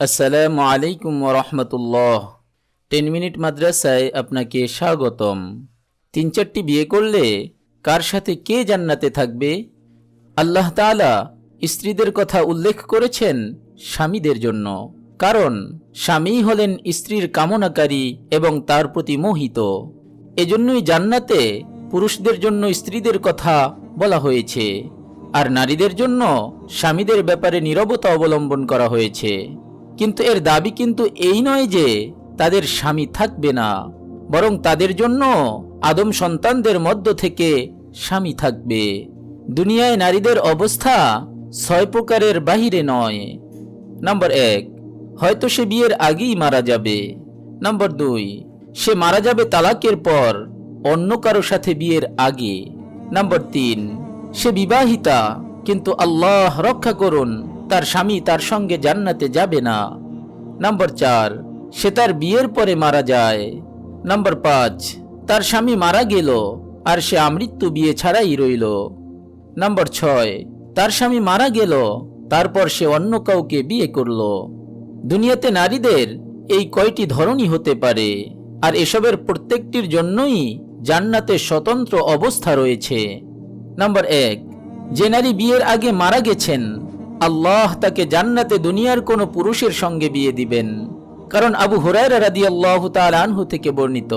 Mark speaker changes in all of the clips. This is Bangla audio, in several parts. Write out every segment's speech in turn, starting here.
Speaker 1: আসসালামু আলাইকুম রহমতুল্লাহ। 10 মিনিট মাদ্রাসায় আপনাকে স্বাগতম। 3-4টি বিয়ে করলে কার সাথে কে জান্নাতে থাকবে? আল্লাহ তাআলা স্ত্রীদের কথা উল্লেখ করেছেন স্বামীদের জন্য, কারণ স্বামী হলেন স্ত্রীর কামনাকারী এবং তার প্রতি মোহিত। এজন্যই জান্নাতে পুরুষদের জন্য স্ত্রীদের কথা বলা হয়েছে, আর নারীদের জন্য স্বামীদের ব্যাপারে নীরবতা অবলম্বন করা হয়েছে। কিন্তু এর দাবি কিন্তু এই নয় যে তাদের স্বামী থাকবে না, বরং তাদের জন্য আদম সন্তানদের মধ্য থেকে স্বামী থাকবে। দুনিয়ায় নারীদের অবস্থা 6 প্রকারের বাহিরে নয়। নাম্বার 1, হয়তো সে বিয়ের আগেই মারা যাবে। নাম্বার 2, সে মারা যাবে তালাকের পর অন্য কারো সাথে বিয়ের আগে। নাম্বার 3, সে বিবাহিতা কিন্তু আল্লাহ রক্ষা করুন তার স্বামী তার সঙ্গে জান্নাতে যাবে না। নাম্বার 4, সে তার বিয়ের পরে মারা যায়। নাম্বার 5, তার স্বামী মারা গেল আর সে আমৃত্যু বিয়ে ছাড়াই রইল। নাম্বার 6, তার স্বামী মারা গেল, তারপর সে অন্য কাউকে বিয়ে করল। দুনিয়াতে নারীদের এই কয়টি ধরনই হতে পারে, আর এসবের প্রত্যেকটির জন্যই জান্নাতে স্বতন্ত্র অবস্থা রয়েছে। নাম্বার 1, যে নারী বিয়ের আগে মারা গেছেন, আল্লাহ তাকে জান্নাতে দুনিয়ার কোনো পুরুষের সঙ্গে বিয়ে দিবেন। কারণ আবু হুরায়রা রাদিয়াল্লাহু তাআলা আনহু থেকে বর্ণিত,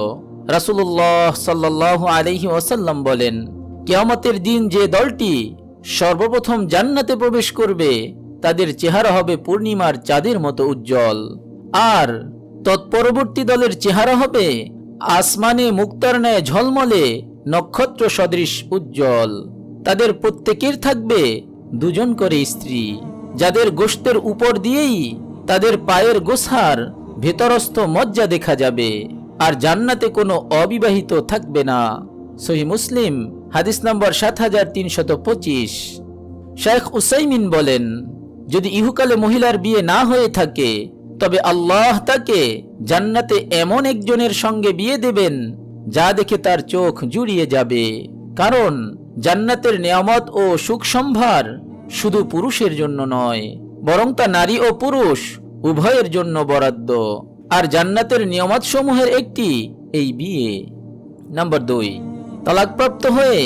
Speaker 1: রাসূলুল্লাহ সাল্লাল্লাহু আলাইহি ওয়াসাল্লাম বলেন, কিয়ামতের দিন যে দলটি সর্বপ্রথম জান্নাতে প্রবেশ করবে তাদের চেহারা হবে পূর্ণিমার চাঁদের মতো উজ্জ্বল, আর তৎপরবর্তী দলের চেহারা হবে আসমানে মুক্তার ন্যায় ঝলমলে নক্ষত্র সদৃশ উজ্জ্বল। তাদের প্রত্যেকের থাকবে 2 করে স্ত্রী, যাদের গোশতের উপর দিয়েই তাদের পায়ের গোছার ভেতরস্থ মজ্জা দেখা যাবে, আর জান্নাতে কোনো অবিবাহিত থাকবে না। সহিহ মুসলিম হাদিস নম্বর 7325। শেখ উসাইমিন বলেন, যদি ইহুকালে মহিলার বিয়ে না হয়ে থাকে তবে আল্লাহ তাকে জান্নাতে এমন একজনের সঙ্গে বিয়ে দেবেন যা দেখে তার চোখ জুড়িয়ে যাবে। কারণ জান্নাতের নেয়ামত ও সুখ সম্ভার শুধু পুরুষের জন্য নয়, বরং তা নারী ও পুরুষ উভয়ের জন্য বরাদ্দ। আর জান্নাতের নিয়ামত সমূহের একটি এই বিয়ে। নাম্বার 2, তালাকপ্রাপ্ত হয়ে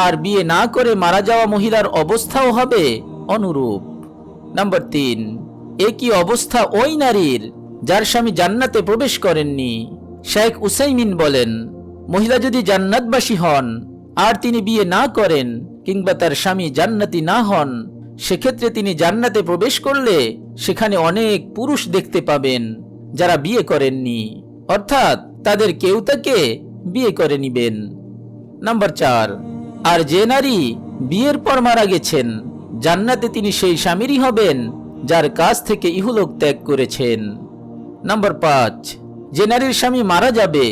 Speaker 1: আর বিয়ে না করে মারা যাওয়া মহিলার অবস্থাও হবে অনুরূপ। নাম্বার 3, একই অবস্থা ওই নারীর যার স্বামী জান্নাতে প্রবেশ করেননি। শেখ উসাইমিন বলেন, মহিলা যদি জান্নাতবাসী হন আর তিনি বিয়ে না করেন কিংবা তার স্বামী জান্নাতি না হন, সেক্ষেত্রে তিনি জান্নাতে প্রবেশ করলে সেখানে অনেক পুরুষ দেখতে পাবেন যারা বিয়ে করেননি, অর্থাৎ তাদের কেউ তাকে বিয়ে করে নিবেন। নাম্বার 4, আর যে নারী বিয়ের পর মারা গেছেন, জান্নাতে তিনি সেই স্বামীরই হবেন যার কাছ থেকে ইহলোক ত্যাগ করেছেন। নাম্বার 5, যে নারীর স্বামী মারা যাবে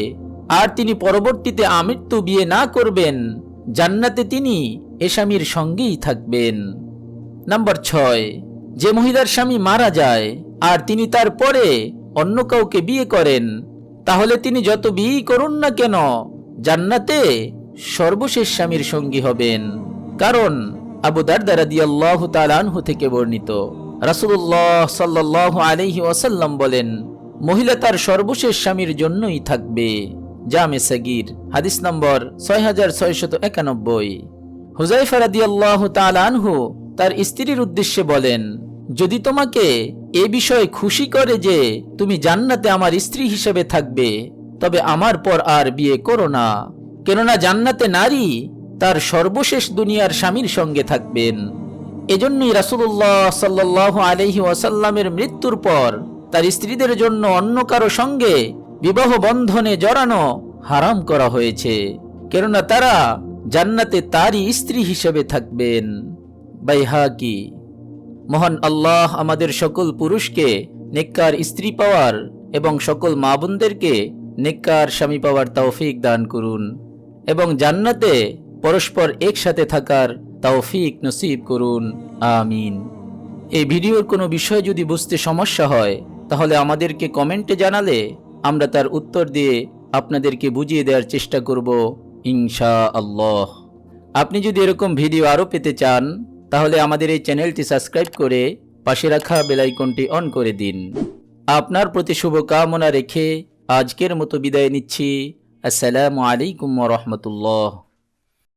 Speaker 1: আর তিনি পরবর্তীতে আমৃত্যু বিয়ে না করবেন, জান্নাতে তিনি এ স্বামীর সঙ্গেই থাকবেন। নাম্বার 6, যে মহিলার স্বামী মারা যায় আর তিনি তারপরে অন্য কাউকে বিয়ে করেন, তাহলে তিনি যত বিয়েই করুন না কেন জান্নাতে সর্বশেষ স্বামীর সঙ্গী হবেন। কারণ আবু দারদা রাদিয়াল্লাহু তাআলা আনহু থেকে বর্ণিত, রাসূলুল্লাহ সাল্লাল্লাহু আলাইহি ওয়াসাল্লাম বলেন, মহিলা তার সর্বশেষ স্বামীর জন্যই থাকবে। জামে সাগীর হাদিস নম্বর 6691। হুযায়ফা রাদিয়াল্লাহু তাআলা আনহু তার স্ত্রীর উদ্দেশ্যে বলেন, যদি তোমাকে এ বিষয়ে খুশি করে যে তুমি জান্নাতে আমার স্ত্রী হিসেবে থাকবে, তবে আমার পর আর বিয়ে করো না। কেননা জান্নাতে নারী তার সর্বশেষ দুনিয়ার স্বামীর সঙ্গে থাকবেন। এজন্যই রাসূলুল্লাহ সাল্লাল্লাহু আলাইহি ওয়াসাল্লামের মৃত্যুর পর তার স্ত্রীদের জন্য অন্য কারো সঙ্গে বিবাহ বন্ধনে জড়ানো হারাম করা হয়েছে, কেননা তারা জান্নাতে তারই স্ত্রী হিসেবে থাকবেন। বাইহাকি। মহান আল্লাহ আমাদের সকল পুরুষকে নেককার স্ত্রী পাওয়ার এবং সকল মা বোনদেরকে নেককার স্বামী পাওয়ার তৌফিক দান করুন, এবং জান্নাতে পরস্পর একসাথে থাকার তৌফিক নসিব করুন। আমিন। এই ভিডিওর কোনো বিষয় যদি বুঝতে সমস্যা হয় তাহলে আমাদেরকে কমেন্টে জানালে আমরা তার উত্তর দিয়ে আপনাদেরকে বুঝিয়ে দেওয়ার চেষ্টা করব ইনশাআল্লাহ। আপনি যদি এরকম ভিডিও আরও পেতে চান তাহলে আমাদের এই চ্যানেলটি সাবস্ক্রাইব করে পাশে রাখা বেল আইকনটি অন করে দিন। আপনার প্রতি শুভকামনা রেখে আজকের মতো বিদায় নিচ্ছি। আসসালামু আলাইকুম ওয়া রাহমাতুল্লাহ।